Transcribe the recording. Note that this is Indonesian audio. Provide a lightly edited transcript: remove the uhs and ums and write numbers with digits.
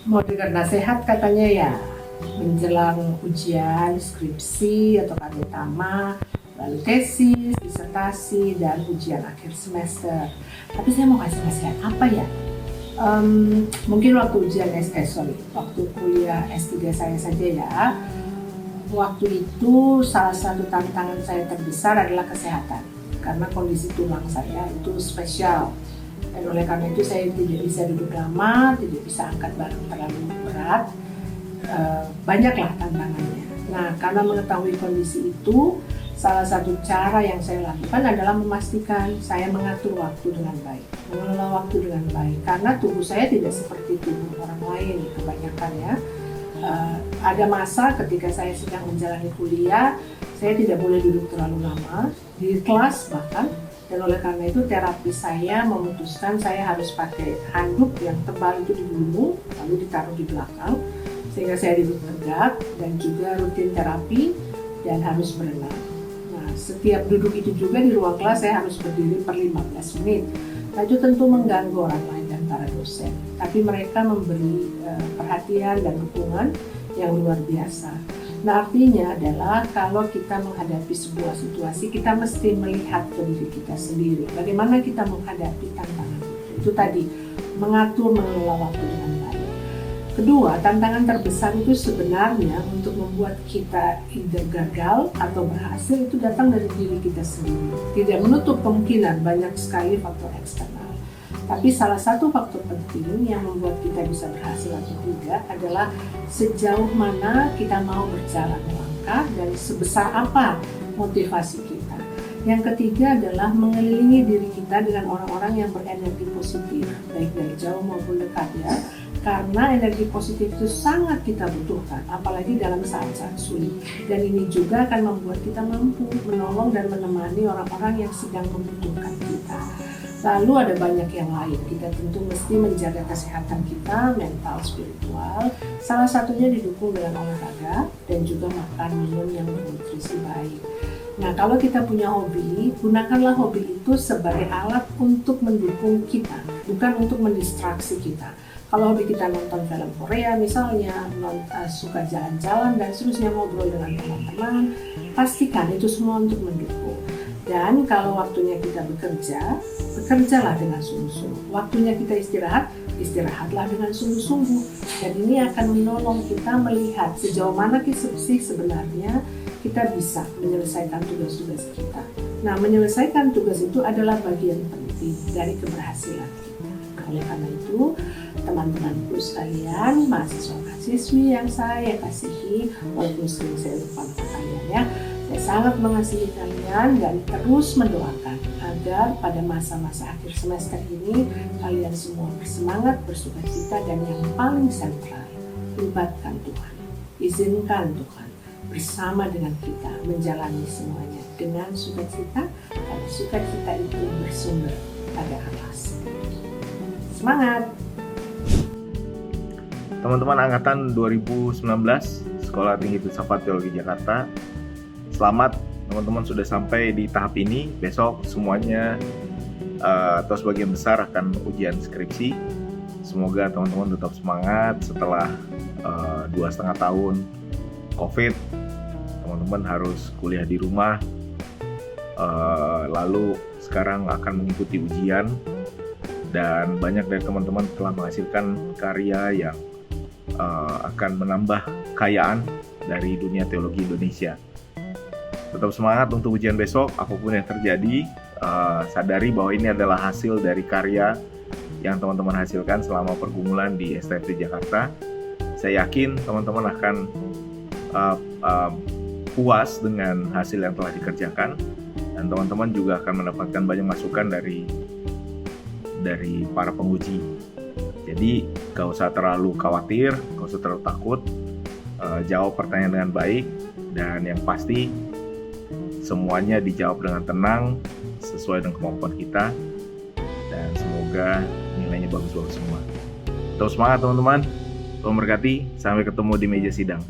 Mau dengar nasihat katanya ya, menjelang ujian, skripsi atau karya utama, lalu tesis, disertasi, dan ujian akhir semester. Tapi saya mau kasih nasihat apa ya? Mungkin waktu ujian waktu kuliah S3 saya saja ya. Waktu itu salah satu tantangan saya terbesar adalah kesehatan, karena kondisi tulang saya itu spesial. Dan oleh karena itu saya tidak bisa duduk lama, tidak bisa angkat barang terlalu berat. Banyaklah tantangannya. Nah, karena mengetahui kondisi itu, salah satu cara yang saya lakukan adalah memastikan saya mengatur waktu dengan baik, mengelola waktu dengan baik. Karena tubuh saya tidak seperti tubuh orang lain, kebanyakan ya. Ada masa ketika saya sedang menjalani kuliah, saya tidak boleh duduk terlalu lama di kelas bahkan. Dan oleh karena itu terapi saya memutuskan saya harus pakai handuk yang tebal itu digulung lalu ditaruh di belakang sehingga saya duduk tegak, dan juga rutin terapi dan harus berenang. Nah, setiap duduk itu juga di ruang kelas saya harus berdiri per 15 menit. Nah, itu tentu mengganggu orang lain dan para dosen, tapi mereka memberi perhatian dan dukungan yang luar biasa. Nah, artinya adalah kalau kita menghadapi sebuah situasi, kita mesti melihat ke diri kita sendiri. Bagaimana kita menghadapi tantangan itu. Itu tadi, mengatur, mengelola waktu dengan baik. Kedua, tantangan terbesar itu sebenarnya untuk membuat kita either gagal atau berhasil itu datang dari diri kita sendiri. Tidak menutup kemungkinan banyak sekali faktor eksternal. Tapi salah satu faktor penting yang membuat kita bisa berhasil atau tidak adalah sejauh mana kita mau berjalan melangkah dan sebesar apa motivasi kita. Yang ketiga adalah mengelilingi diri kita dengan orang-orang yang berenergi positif, baik dari jauh maupun dekat ya. Karena energi positif itu sangat kita butuhkan, apalagi dalam saat-saat sulit. Dan ini juga akan membuat kita mampu menolong dan menemani orang-orang yang sedang membutuhkan kita. Lalu ada banyak yang lain, kita tentu mesti menjaga kesehatan kita, mental, spiritual. Salah satunya didukung dengan olahraga dan juga makan minum yang bernutrisi baik. Nah, kalau kita punya hobi, gunakanlah hobi itu sebagai alat untuk mendukung kita, bukan untuk mendistraksi kita. Kalau hobi kita nonton film Korea misalnya, suka jalan-jalan dan seterusnya, ngobrol dengan teman-teman, pastikan itu semua untuk mendukung. Dan kalau waktunya kita bekerja, bekerjalah dengan sungguh-sungguh. Waktunya kita istirahat, istirahatlah dengan sungguh-sungguh. Dan ini akan menolong kita melihat sejauh mana sih sebenarnya kita bisa menyelesaikan tugas-tugas kita. Nah, menyelesaikan tugas itu adalah bagian penting dari keberhasilan kita. Nah, oleh karena itu, teman-temanku sekalian, mahasiswa-mahasiswi yang saya kasihi, walaupun sering saya lupa nama kalian ya, saya sangat mengasihi kalian dan terus mendoakan agar pada masa-masa akhir semester ini kalian semua bersemangat, bersukacita, dan yang paling sentral, libatkan Tuhan. Izinkan Tuhan bersama dengan kita menjalani semuanya dengan sukacita, karena sukacita itu bersumber pada Allah. Semangat! Teman-teman angkatan 2019 Sekolah Tinggi Filsafat Teologi Jakarta, selamat teman-teman sudah sampai di tahap ini. Besok semuanya atau sebagian besar akan ujian skripsi. Semoga teman-teman tetap semangat setelah 2,5 tahun COVID. Teman-teman harus kuliah di rumah, lalu sekarang akan mengikuti ujian, dan banyak dari teman-teman telah menghasilkan karya yang akan menambah kekayaan dari dunia teologi Indonesia. Tetap semangat untuk ujian besok, apapun yang terjadi. Sadari bahwa ini adalah hasil dari karya yang teman-teman hasilkan selama pergumulan di STFT Jakarta. Saya yakin teman-teman akan puas dengan hasil yang telah dikerjakan, dan teman-teman juga akan mendapatkan banyak masukan dari para penguji. Jadi gak usah terlalu khawatir, gak usah terlalu takut, jawab pertanyaan dengan baik, dan yang pasti semuanya dijawab dengan tenang sesuai dengan kemampuan kita, dan semoga nilainya bagus-bagus semua. Terus semangat teman-teman, Tuhan memberkati, sampai ketemu di meja sidang.